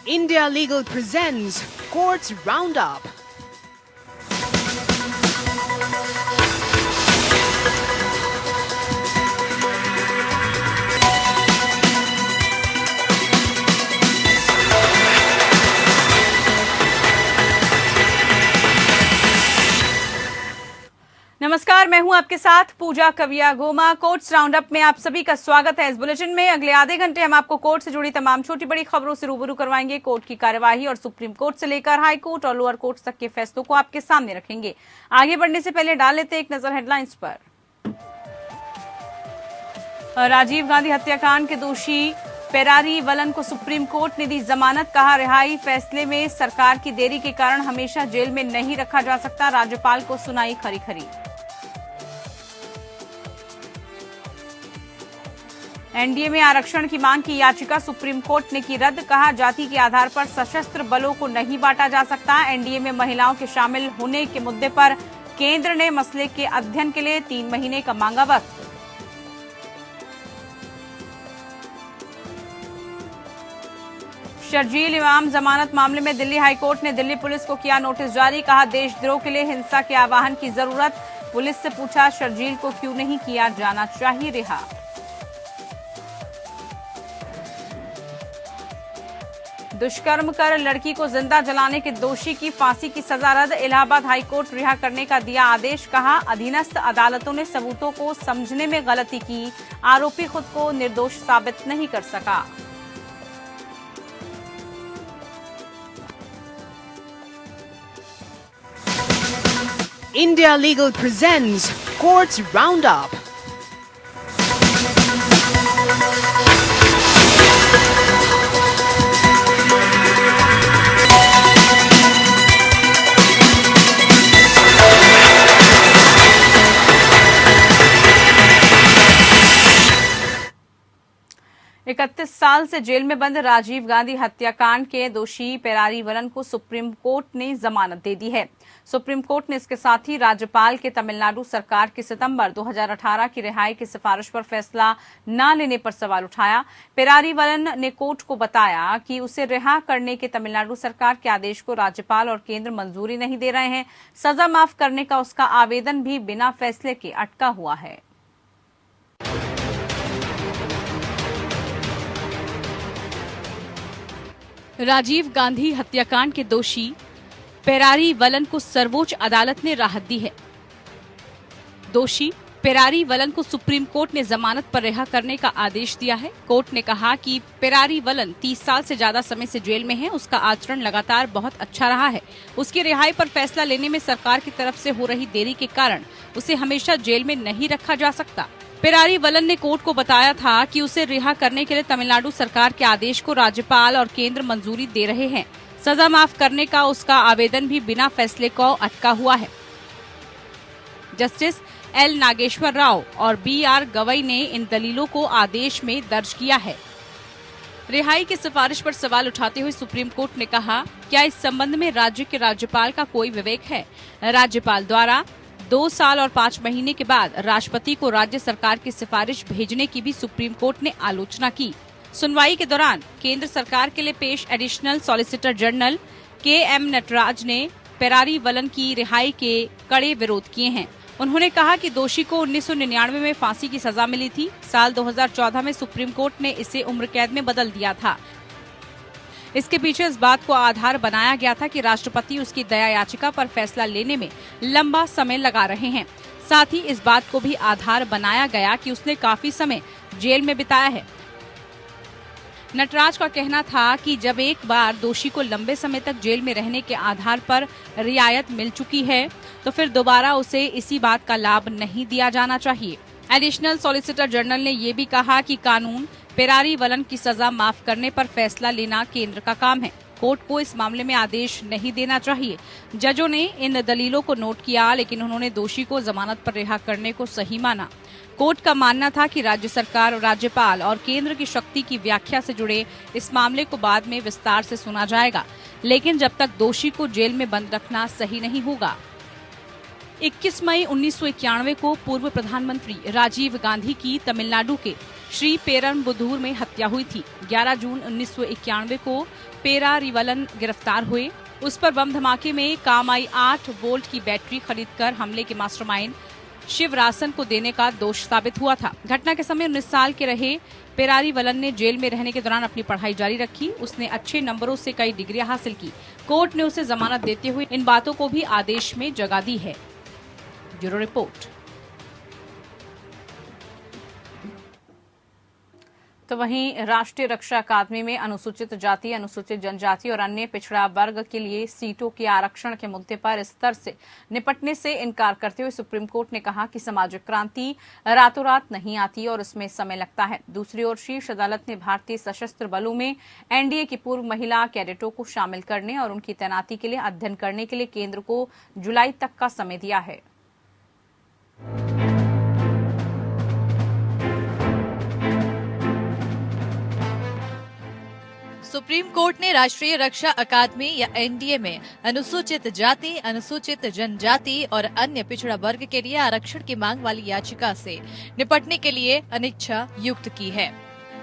India Legal presents Courts Roundup. नमस्कार, मैं हूं आपके साथ पूजा कविया गोमा। कोर्ट्स राउंडअप में आप सभी का स्वागत है। इस बुलेटिन में अगले आधे घंटे हम आपको कोर्ट से जुड़ी तमाम छोटी बड़ी खबरों से रूबरू करवाएंगे। कोर्ट की कार्यवाही और सुप्रीम कोर्ट से लेकर हाई कोर्ट और लोअर कोर्ट तक के फैसलों को आपके सामने रखेंगे। आगे बढ़ने से पहले डाल लेते एक नजर हेडलाइंस पर। राजीव गांधी हत्याकांड के दोषी पेरारी वलन को सुप्रीम कोर्ट ने दी जमानत, कहा रिहाई फैसले में सरकार की देरी के कारण हमेशा जेल में नहीं रखा जा सकता, राज्यपाल को सुनाई खरी खरी। एनडीए में आरक्षण की मांग की याचिका सुप्रीम कोर्ट ने की रद्द, कहा जाति के आधार पर सशस्त्र बलों को नहीं बांटा जा सकता। एनडीए में महिलाओं के शामिल होने के मुद्दे पर केंद्र ने मसले के अध्ययन के लिए 3 महीने का मांगा वक्त। शर्जील इमाम जमानत मामले में दिल्ली हाईकोर्ट ने दिल्ली पुलिस को किया नोटिस जारी, कहा देशद्रोह के लिए हिंसा के आह्वान की जरूरत। पुलिस से पूछा शर्जील को क्यों नहीं किया जाना चाहिए रिहा। दुष्कर्म कर लड़की को जिंदा जलाने के दोषी की फांसी की सजा रद्द, इलाहाबाद हाईकोर्ट रिहा करने का दिया आदेश, कहा अधीनस्थ अदालतों ने सबूतों को समझने में गलती की, आरोपी खुद को निर्दोष साबित नहीं कर सका। India Legal presents Courts Roundup. इकतीस साल से जेल में बंद राजीव गांधी हत्याकांड के दोषी पेरारी वलन को सुप्रीम कोर्ट ने जमानत दे दी है। सुप्रीम कोर्ट ने इसके साथ ही राज्यपाल के तमिलनाडु सरकार की सितंबर 2018 की रिहाई की सिफारिश पर फैसला न लेने पर सवाल उठाया। पेरारी वलन ने कोर्ट को बताया कि उसे रिहा करने के तमिलनाडु सरकार के आदेश को राज्यपाल और केंद्र मंजूरी नहीं दे रहे हैं। सजा माफ करने का उसका आवेदन भी बिना फैसले के अटका हुआ है। राजीव गांधी हत्याकांड के दोषी पेरारी वलन को सर्वोच्च अदालत ने राहत दी है। दोषी पेरारी वलन को सुप्रीम कोर्ट ने जमानत पर रिहा करने का आदेश दिया है। कोर्ट ने कहा कि पेरारी वलन 30 साल से ज्यादा समय से जेल में है, उसका आचरण लगातार बहुत अच्छा रहा है। उसकी रिहाई पर फैसला लेने में सरकार की तरफ से हो रही देरी के कारण उसे हमेशा जेल में नहीं रखा जा सकता। पेरारी वलन ने कोर्ट को बताया था कि उसे रिहा करने के लिए तमिलनाडु सरकार के आदेश को राज्यपाल और केंद्र मंजूरी दे रहे हैं। सजा माफ करने का उसका आवेदन भी बिना फैसले को अटका हुआ है। जस्टिस एल नागेश्वर राव और BR गवई ने इन दलीलों को आदेश में दर्ज किया है। रिहाई की सिफारिश पर सवाल उठाते हुए सुप्रीम कोर्ट ने कहा, क्या इस संबंध में राज्य के राज्यपाल का कोई विवेक है? राज्यपाल द्वारा 2 साल और 5 महीने के बाद राष्ट्रपति को राज्य सरकार की सिफारिश भेजने की भी सुप्रीम कोर्ट ने आलोचना की। सुनवाई के दौरान केंद्र सरकार के लिए पेश additional solicitor general KM Nataraj ने पेरारी वलन की रिहाई के कड़े विरोध किए हैं। उन्होंने कहा कि दोषी को 1999 में फांसी की सजा मिली थी। साल 2014 में सुप्रीम कोर्ट ने इसे उम्र कैद में बदल दिया था। इसके पीछे इस बात को आधार बनाया गया था कि राष्ट्रपति उसकी दया याचिका पर फैसला लेने में लंबा समय लगा रहे हैं। साथ ही इस बात को भी आधार बनाया गया कि उसने काफी समय जेल में बिताया है। नटराज का कहना था कि जब एक बार दोषी को लंबे समय तक जेल में रहने के आधार पर रियायत मिल चुकी है, तो फिर दोबारा उसे इसी बात का लाभ नहीं दिया जाना चाहिए। एडिशनल सॉलिसिटर जनरल ने ये भी कहा कि कानून पेरारी वलन की सजा माफ करने पर फैसला लेना केंद्र का काम है। कोर्ट को इस मामले में आदेश नहीं देना चाहिए। जजों ने इन दलीलों को नोट किया, लेकिन उन्होंने दोषी को जमानत पर रिहा करने को सही माना। कोर्ट का मानना था कि राज्य सरकार, राज्यपाल और केंद्र की शक्ति की व्याख्या से जुड़े इस मामले को बाद में विस्तार से सुना जाएगा, लेकिन जब तक दोषी को जेल में बंद रखना सही नहीं होगा। 21 मई 1991 को पूर्व प्रधानमंत्री राजीव गांधी की तमिलनाडु के श्री पेरम्बदूर में हत्या हुई थी। 11 जून 1991 को पेरारीवलन गिरफ्तार हुए। उस पर बम धमाके में काम आई 8 वोल्ट की बैटरी खरीदकर हमले के मास्टरमाइंड शिवरासन को देने का दोष साबित हुआ था। घटना के समय 19 साल के रहे पेरारीवलन ने जेल में रहने के दौरान अपनी पढ़ाई जारी रखी। उसने अच्छे नंबरों से कई डिग्रियां हासिल की। कोर्ट ने उसे जमानत देते हुए इन बातों को भी आदेश में जगह दी है। Bureau report. तो वहीं राष्ट्रीय रक्षा अकादमी में अनुसूचित जाति, अनुसूचित जनजाति और अन्य पिछड़ा वर्ग के लिए सीटों के आरक्षण के मुद्दे पर स्तर से निपटने से इनकार करते हुए सुप्रीम कोर्ट ने कहा कि सामाजिक क्रांति रातों रात नहीं आती और इसमें समय लगता है। दूसरी ओर शीर्ष अदालत ने भारतीय सशस्त्र बलों में एनडीए की पूर्व महिला कैडेटों को शामिल करने और उनकी तैनाती के लिए अध्ययन करने के लिए केंद्र को जुलाई तक का समय दिया है। सुप्रीम कोर्ट ने राष्ट्रीय रक्षा अकादमी या एनडीए में अनुसूचित जाति, अनुसूचित जनजाति और अन्य पिछड़ा वर्ग के लिए आरक्षण की मांग वाली याचिका से निपटने के लिए अनिच्छा युक्त की है।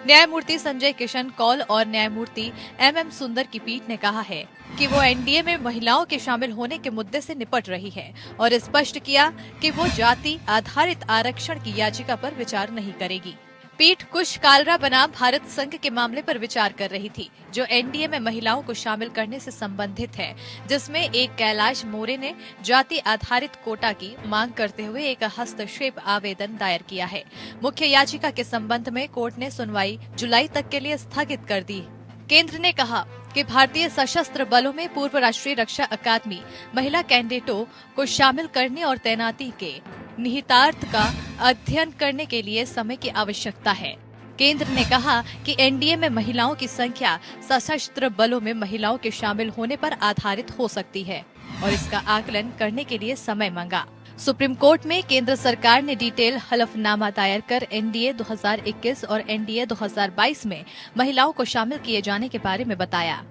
न्यायमूर्ति संजय किशन कौल और न्यायमूर्ति एम सुंदर की पीठ ने कहा है कि वो एनडीए में महिलाओं के शामिल होने के मुद्दे से निपट रही है और स्पष्ट किया कि वो जाति आधारित आरक्षण की याचिका पर विचार नहीं करेगी। पीठ कुश कालरा बनाम भारत संघ के मामले पर विचार कर रही थी, जो एनडीए में महिलाओं को शामिल करने से संबंधित है, जिसमें एक कैलाश मोरे ने जाति आधारित कोटा की मांग करते हुए एक हस्तक्षेप आवेदन दायर किया है। मुख्य याचिका के संबंध में कोर्ट ने सुनवाई जुलाई तक के लिए स्थगित कर दी। केंद्र ने कहा कि भारतीय सशस्त्र बलों में पूर्व राष्ट्रीय रक्षा अकादमी महिला कैडेटों को शामिल करने और तैनाती के निहितार्थ का अध्ययन करने के लिए समय की आवश्यकता है। केंद्र ने कहा कि एनडीए में महिलाओं की संख्या सशस्त्र बलों में महिलाओं के शामिल होने पर आधारित हो सकती है और इसका आकलन करने के लिए समय मांगा। सुप्रीम कोर्ट में केंद्र सरकार ने डिटेल हलफनामा दायर कर एनडीए 2021 और एनडीए 2022 में महिलाओं को शामिल किए जाने के बारे में बताया।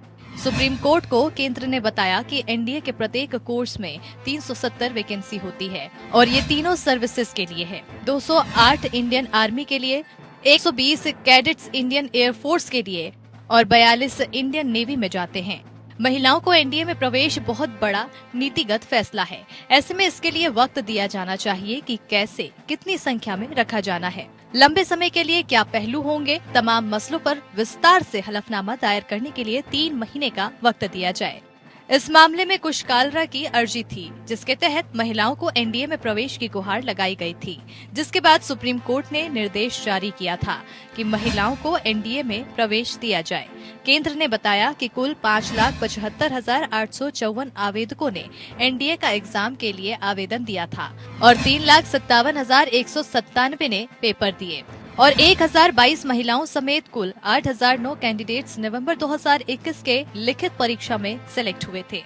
सुप्रीम कोर्ट को केंद्र ने बताया कि एनडीए के प्रत्येक कोर्स में 370 वैकेंसी होती है और ये तीनों सर्विसेज के लिए है। 208 इंडियन आर्मी के लिए, 120 कैडेट्स इंडियन एयरफोर्स के लिए और 42 इंडियन नेवी में जाते हैं। महिलाओं को एनडीए में प्रवेश बहुत बड़ा नीतिगत फैसला है। ऐसे में इसके लिए वक्त दिया जाना चाहिए कि कैसे, कितनी संख्या में रखा जाना है, लंबे समय के लिए क्या पहलू होंगे। तमाम मसलों पर विस्तार से हलफनामा दायर करने के लिए 3 महीने का वक्त दिया जाए। इस मामले में कुश कालरा की अर्जी थी, जिसके तहत महिलाओं को एनडीए में प्रवेश की गुहार लगाई गई थी, जिसके बाद सुप्रीम कोर्ट ने निर्देश जारी किया था कि महिलाओं को एनडीए में प्रवेश दिया जाए। केंद्र ने बताया कि कुल 5,75,854 आवेदकों ने एनडीए का एग्जाम के लिए आवेदन दिया था और 3,57,197 ने पेपर दिए और 1,022 महिलाओं समेत कुल 8,009 कैंडिडेट्स नवंबर 2021 के लिखित परीक्षा में सिलेक्ट हुए थे।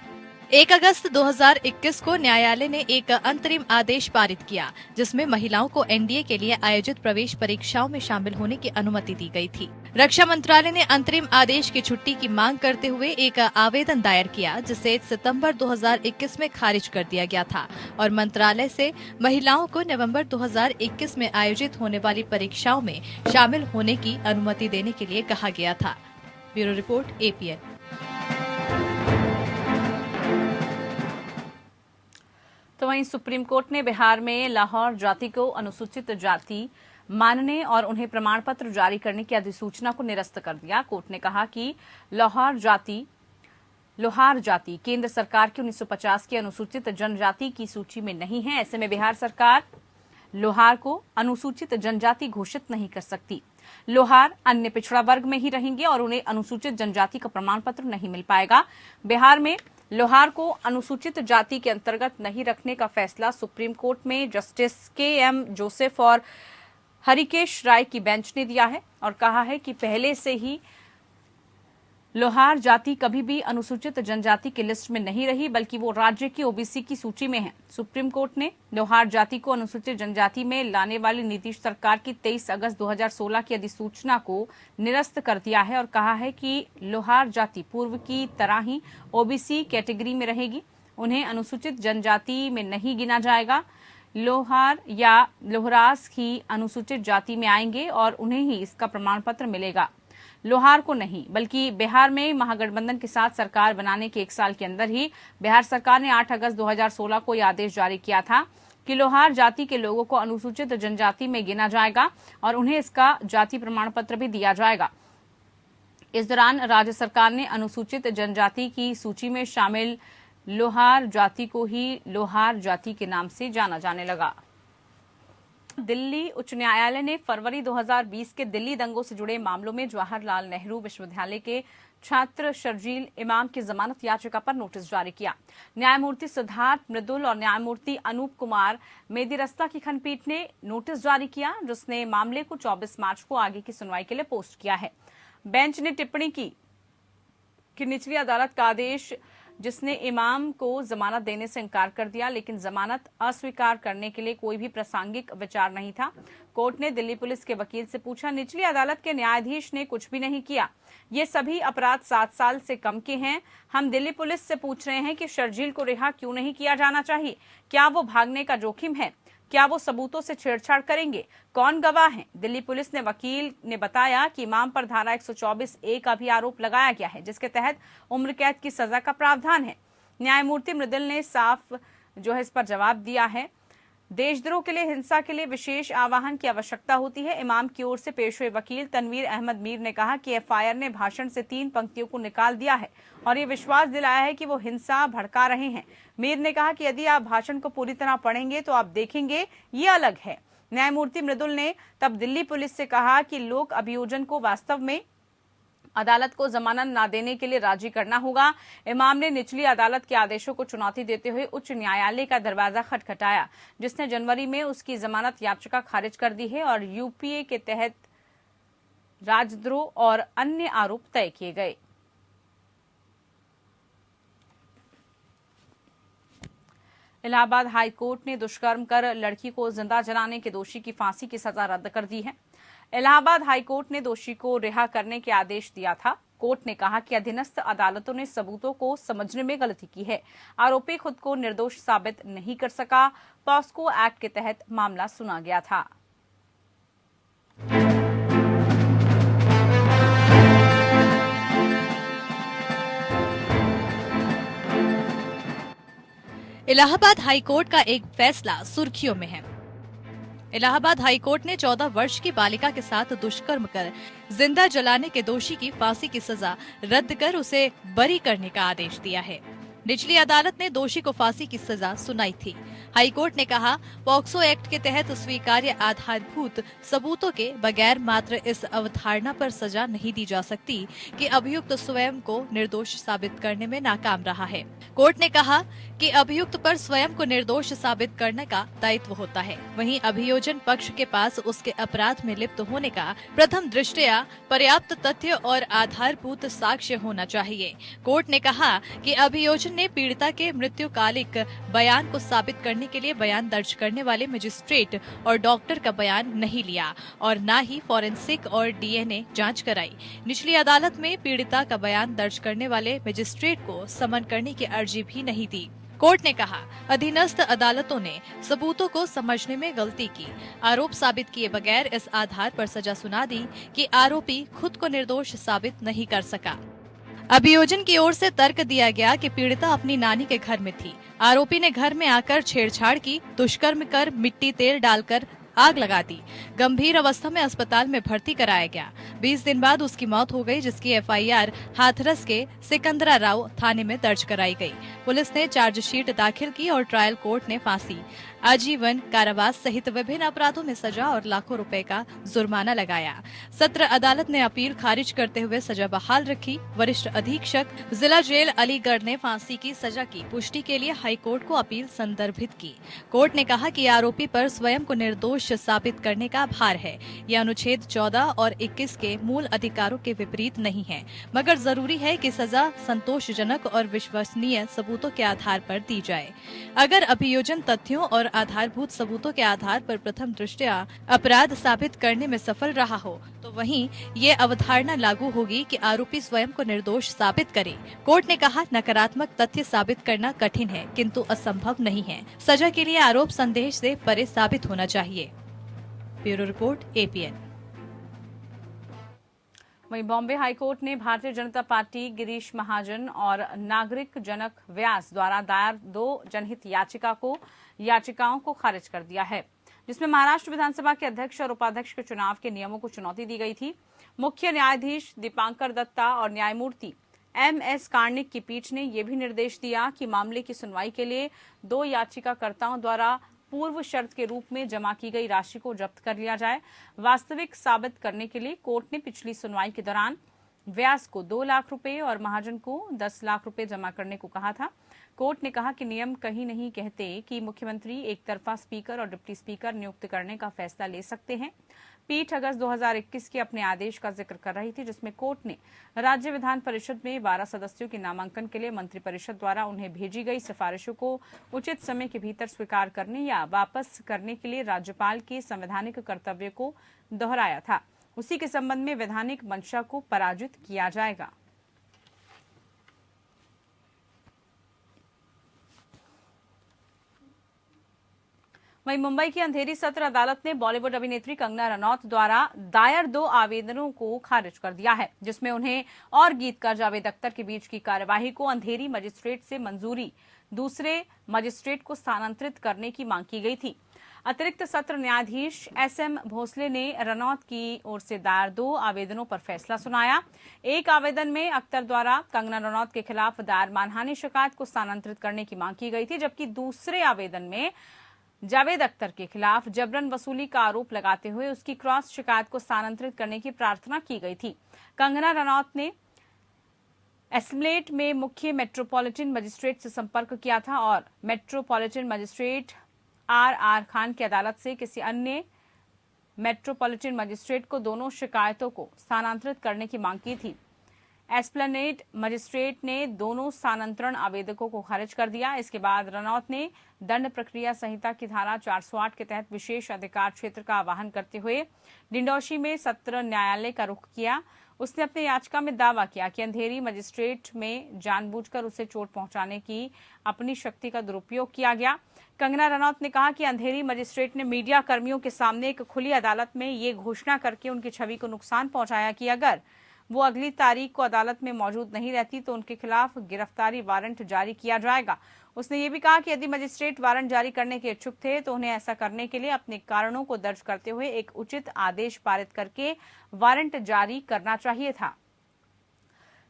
1 अगस्त 2021 को न्यायालय ने एक अंतरिम आदेश पारित किया, जिसमें महिलाओं को एनडीए के लिए आयोजित प्रवेश परीक्षाओं में शामिल होने की अनुमति दी गई थी। रक्षा मंत्रालय ने अंतरिम आदेश की छुट्टी की मांग करते हुए एक आवेदन दायर किया, जिसे सितंबर 2021 में खारिज कर दिया गया था और मंत्रालय से महिलाओं को नवंबर 2021 में आयोजित होने वाली परीक्षाओं में शामिल होने की अनुमति देने के लिए कहा गया था। Bureau report, APN. तो वहीं सुप्रीम कोर्ट ने बिहार में लाहौर जाति को अनुसूचित जाति मानने और उन्हें प्रमाण पत्र जारी करने की अधिसूचना को निरस्त कर दिया। कोर्ट ने कहा कि लोहार जाति केंद्र सरकार की 1950 की अनुसूचित जनजाति की सूची में नहीं है। ऐसे में बिहार सरकार लोहार को अनुसूचित जनजाति घोषित नहीं कर सकती। लोहार अन्य पिछड़ा वर्ग में ही रहेंगे और उन्हें अनुसूचित जनजाति का प्रमाण पत्र नहीं मिल पाएगा। बिहार में लोहार को अनुसूचित जाति के अंतर्गत नहीं रखने का फैसला सुप्रीम कोर्ट में जस्टिस के.एम. जोसेफ और हरिकेश राय की बेंच ने दिया है और कहा है कि पहले से ही लोहार जाति कभी भी अनुसूचित जनजाति की लिस्ट में नहीं रही, बल्कि वो राज्य की ओबीसी की सूची में है। सुप्रीम कोर्ट ने लोहार जाति को अनुसूचित जनजाति में लाने वाली नीतीश सरकार की 23 अगस्त 2016 की अधिसूचना को निरस्त कर दिया है और कहा है कि लोहार जाति पूर्व की तरह ही ओबीसी कैटेगरी में रहेगी। उन्हें अनुसूचित जनजाति में नहीं गिना जाएगा। लोहार या लोहरास ही अनुसूचित जाति में आएंगे और उन्हें ही इसका प्रमाण पत्र मिलेगा, लोहार को नहीं। बल्कि बिहार में महागठबंधन के साथ सरकार बनाने के 1 साल के अंदर ही बिहार सरकार ने 8 अगस्त 2016 को यह आदेश जारी किया था कि लोहार जाति के लोगों को अनुसूचित जनजाति में गिना जाएगा और उन्हें इसका जाति प्रमाण पत्र भी दिया जाएगा। इस दौरान राज्य सरकार ने अनुसूचित जनजाति की सूची में शामिल लोहार जाति को ही लोहार जाति के नाम से जाना जाने लगा। दिल्ली उच्च न्यायालय ने फरवरी 2020 के दिल्ली दंगों से जुड़े मामलों में जवाहरलाल नेहरू विश्वविद्यालय के छात्र शर्जील इमाम की जमानत याचिका पर नोटिस जारी किया। न्यायमूर्ति सिद्धार्थ मृदुल और न्यायमूर्ति अनूप कुमार मेदिरस्ता की खंडपीठ ने नोटिस जारी किया, जिसने मामले को 24 मार्च को आगे की सुनवाई के लिए पोस्ट किया है। बेंच ने टिप्पणी की कि निचली अदालत का आदेश जिसने इमाम को जमानत देने से इनकार कर दिया, लेकिन जमानत अस्वीकार करने के लिए कोई भी प्रासंगिक विचार नहीं था। कोर्ट ने दिल्ली पुलिस के वकील से पूछा, निचली अदालत के न्यायाधीश ने कुछ भी नहीं किया, ये सभी अपराध 7 साल से कम के हैं। हम दिल्ली पुलिस से पूछ रहे हैं कि शर्जील को रिहा क्यों नहीं किया जाना चाहिए? क्या वो भागने का जोखिम है? क्या वो सबूतों से छेड़छाड़ करेंगे? कौन गवाह हैं? दिल्ली पुलिस ने वकील ने बताया कि इमाम पर धारा 124(a) का भी आरोप लगाया गया है, जिसके तहत उम्र कैद की सजा का प्रावधान है। न्यायमूर्ति मृदुल ने साफ इस पर जवाब दिया है, देशद्रोह के लिए, हिंसा के लिए विशेष आवाहन की आवश्यकता होती है। इमाम की ओर से पेश हुए वकील तनवीर अहमद मीर ने कहा कि एफआईआर ने भाषण से 3 पंक्तियों को निकाल दिया है और ये विश्वास दिलाया है कि वो हिंसा भड़का रहे हैं। मीर ने कहा कि यदि आप भाषण को पूरी तरह पढ़ेंगे तो आप देखेंगे ये अलग है। न्यायमूर्ति मृदुल ने तब दिल्ली पुलिस से कहा कि लोक अभियोजन को वास्तव में अदालत को जमानत न देने के लिए राजी करना होगा। इमाम ने निचली अदालत के आदेशों को चुनौती देते हुए उच्च न्यायालय का दरवाजा खटखटाया, जिसने जनवरी में उसकी जमानत याचिका खारिज कर दी है और यूपीए के तहत राजद्रोह और अन्य आरोप तय किए गए। इलाहाबाद हाई कोर्ट ने दुष्कर्म कर लड़की को जिंदा जलाने के दोषी की फांसी की सजा रद्द कर दी है। इलाहाबाद हाई कोर्ट ने दोषी को रिहा करने के आदेश दिया था। कोर्ट ने कहा कि अधीनस्थ अदालतों ने सबूतों को समझने में गलती की है। आरोपी खुद को निर्दोष साबित नहीं कर सका। पॉस्को एक्ट के तहत मामला सुना गया था। इलाहाबाद हाई कोर्ट का एक फैसला सुर्खियों में है। इलाहाबाद हाई कोर्ट ने 14 वर्ष की बालिका के साथ दुष्कर्म कर जिंदा जलाने के दोषी की फांसी की सजा रद्द कर उसे बरी करने का आदेश दिया है। निचली अदालत ने दोषी को फांसी की सजा सुनाई थी। हाई कोर्ट ने कहा, पॉक्सो एक्ट के तहत स्वीकार्य आधारभूत सबूतों के बगैर मात्र इस अवधारणा पर सजा नहीं दी जा सकती कि अभियुक्त स्वयं को निर्दोष साबित करने में नाकाम रहा है। कोर्ट ने कहा कि अभियुक्त पर स्वयं को निर्दोष साबित करने का दायित्व होता है। वहीं अभियोजन पक्ष के पास उसके अपराध में लिप्त होने का प्रथम दृष्टया पर्याप्त तथ्य और आधारभूत साक्ष्य होना चाहिए। कोर्ट ने कहा कि अभियोजन ने पीड़िता के मृत्युकालिक बयान को साबित करने के लिए बयान दर्ज करने वाले मजिस्ट्रेट और डॉक्टर का बयान नहीं लिया और न ही फॉरेंसिक और डीएनए जांच कराई। निचली अदालत में पीड़िता का बयान दर्ज करने वाले मजिस्ट्रेट को समन करने की अर्जी भी नहीं दी। कोर्ट ने कहा, अधीनस्थ अदालतों ने सबूतों को समझने में गलती की। आरोप साबित किए बगैर इस आधार पर सजा सुना दी कि आरोपी खुद को निर्दोष साबित नहीं कर सका। अभियोजन की ओर से तर्क दिया गया कि पीड़िता अपनी नानी के घर में थी। आरोपी ने घर में आकर छेड़छाड़ की, दुष्कर्म कर मिट्टी तेल डालकर आग लगा दी। गंभीर अवस्था में अस्पताल में भर्ती कराया गया। 20 दिन बाद उसकी मौत हो गई, जिसकी एफआईआर हाथरस के सिकंदरा राव थाने में दर्ज कराई गई। पुलिस ने चार्जशीट दाखिल की और ट्रायल कोर्ट ने फांसी, आजीवन कारावास सहित विभिन्न अपराधों में सजा और लाखों रुपए का जुर्माना लगाया। सत्र अदालत ने अपील खारिज करते हुए सजा बहाल रखी। वरिष्ठ अधीक्षक जिला जेल अलीगढ़ ने फांसी की सजा की पुष्टि के लिए हाईकोर्ट को अपील संदर्भित की। कोर्ट ने कहा कि आरोपी पर स्वयं को निर्दोष साबित करने का भार है। यह अनुच्छेद 14 और 21 के मूल अधिकारों के विपरीत नहीं है, मगर जरूरी है कि सजा संतोषजनक और विश्वसनीय सबूतों के आधार पर दी जाए। अगर अभियोजन तथ्यों और आधारभूत सबूतों के आधार पर प्रथम दृष्टया अपराध साबित करने में सफल रहा हो, तो वहीं ये अवधारणा लागू होगी कि आरोपी स्वयं को निर्दोष साबित करे। कोर्ट ने कहा, नकारात्मक तथ्य साबित करना कठिन है किंतु असंभव नहीं है। सजा के लिए आरोप संदेह से परे साबित होना चाहिए। Bureau report, APN। वहीं बॉम्बे हाईकोर्ट ने भारतीय जनता पार्टी गिरीश महाजन और नागरिक जनक व्यास द्वारा दायर 2 जनहित याचिकाओं को खारिज कर दिया है, जिसमें महाराष्ट्र विधानसभा के अध्यक्ष और उपाध्यक्ष के चुनाव के नियमों को चुनौती दी गई थी। मुख्य न्यायाधीश दीपांकर दत्ता और न्यायमूर्ति MS कार्णिक की पीठ ने यह भी निर्देश दिया कि मामले की सुनवाई के लिए 2 याचिकाकर्ताओं द्वारा पूर्व शर्त के रूप में जमा की गई राशि को जब्त कर लिया जाए। वास्तविक साबित करने के लिए कोर्ट ने पिछली सुनवाई के दौरान व्यास को 2 लाख रुपए और महाजन को 10 लाख रुपए जमा करने को कहा था। कोर्ट ने कहा कि नियम कहीं नहीं कहते कि मुख्यमंत्री एक तरफा स्पीकर और डिप्टी स्पीकर नियुक्त करने का फैसला ले सकते हैं। पीठ अगस्त 2021 के अपने आदेश का जिक्र कर रही थी, जिसमें कोर्ट ने राज्य विधान परिषद में 12 सदस्यों के नामांकन के लिए मंत्रिपरिषद द्वारा उन्हें भेजी गई सिफारिशों को उचित समय के भीतर स्वीकार करने या वापस करने के लिए राज्यपाल के संवैधानिक कर्तव्य को दोहराया था। उसी के संबंध में वैधानिक मंशा को पराजित किया जाएगा। वहीं मुंबई की अंधेरी सत्र अदालत ने बॉलीवुड अभिनेत्री कंगना रनौत द्वारा दायर 2 आवेदनों को खारिज कर दिया है, जिसमें उन्हें और गीतकार जावेद अख्तर के बीच की कार्यवाही को अंधेरी मजिस्ट्रेट से मंजूरी दूसरे मजिस्ट्रेट को स्थानांतरित करने की मांग की गई थी। अतिरिक्त सत्र न्यायाधीश SM भोसले ने रनौत की ओर से दायर 2 आवेदनों पर फैसला सुनाया। एक आवेदन में अख्तर द्वारा कंगना रनौत के खिलाफ दायर मानहानि शिकायत को स्थानांतरित करने की मांग की गई थी, जबकि दूसरे आवेदन में जावेद अख्तर के खिलाफ जबरन वसूली का आरोप लगाते हुए उसकी क्रॉस शिकायत को स्थानांतरित करने की प्रार्थना की गई थी। कंगना रनौत ने एस्मलेट में मुख्य मेट्रोपॉलिटन मजिस्ट्रेट से संपर्क किया था और मेट्रोपॉलिटन मजिस्ट्रेट RR खान की अदालत से किसी अन्य मेट्रोपॉलिटन मजिस्ट्रेट को दोनों शिकायतों को स्थानांतरित करने की मांग की थी। एस्प्लेनेड मजिस्ट्रेट ने दोनों स्थानांतरण आवेदकों को खारिज कर दिया। इसके बाद रनौत ने दंड प्रक्रिया संहिता की धारा 408 के तहत विशेष अधिकार क्षेत्र का आह्वान करते हुए डिंडौशी में सत्र न्यायालय का रुख किया। उसने अपनी याचिका में दावा किया कि अंधेरी मजिस्ट्रेट में जानबूझकर उसे चोट पहुंचाने की अपनी शक्ति का दुरुपयोग किया गया। कंगना रनौत ने कहा कि अंधेरी मजिस्ट्रेट ने मीडिया कर्मियों के सामने एक खुली अदालत में ये घोषणा करके उनकी छवि को नुकसान पहुंचाया कि अगर वो अगली तारीख को अदालत में मौजूद नहीं रहती तो उनके खिलाफ गिरफ्तारी वारंट जारी किया जाएगा। उसने ये भी कहा कि यदि मजिस्ट्रेट वारंट जारी करने के इच्छुक थे तो उन्हें ऐसा करने के लिए अपने कारणों को दर्ज करते हुए एक उचित आदेश पारित करके वारंट जारी करना चाहिए था।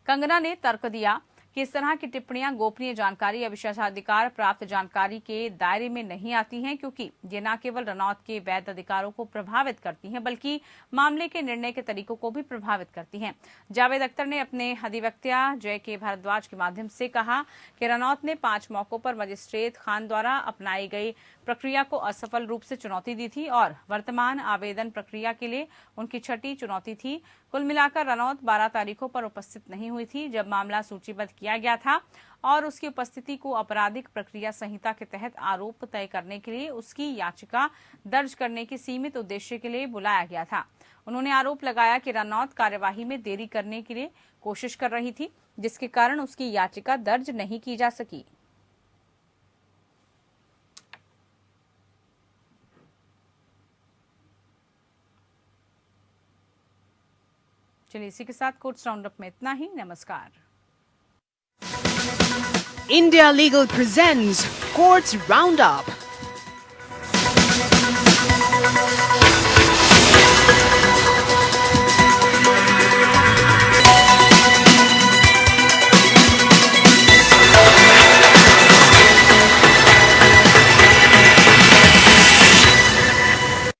कंगना ने तर्क दिया कि इस तरह की टिप्पणियां गोपनीय जानकारी या विशेषाधिकार प्राप्त जानकारी के दायरे में नहीं आती हैं, क्योंकि ये न केवल रनौत के वैध अधिकारों को प्रभावित करती हैं बल्कि मामले के निर्णय के तरीकों को भी प्रभावित करती हैं। जावेद अख्तर ने अपने अधिवक्ता जय के भारद्वाज के माध्यम से कहा कि रनौत ने 5 मौकों पर मजिस्ट्रेट खान द्वारा अपनाई गई प्रक्रिया को असफल रूप से चुनौती दी थी और वर्तमान आवेदन प्रक्रिया के लिए उनकी 6ठी चुनौती थी। कुल मिलाकर रनौत 12 तारीखों पर उपस्थित नहीं हुई थी जब मामला सूचीबद्ध किया गया था और उसकी उपस्थिति को आपराधिक प्रक्रिया संहिता के तहत आरोप तय करने के लिए उसकी याचिका दर्ज करने के सीमित उद्देश्य के लिए बुलाया गया था। उन्होंने आरोप लगाया कि रनौत कार्यवाही में देरी करने के लिए कोशिश कर रही थी, जिसके कारण उसकी याचिका दर्ज नहीं की जा सकी। चलिए इसी के साथ कोर्ट्स राउंड अप में इतना ही। नमस्कार। India Legal presents Courts Roundup.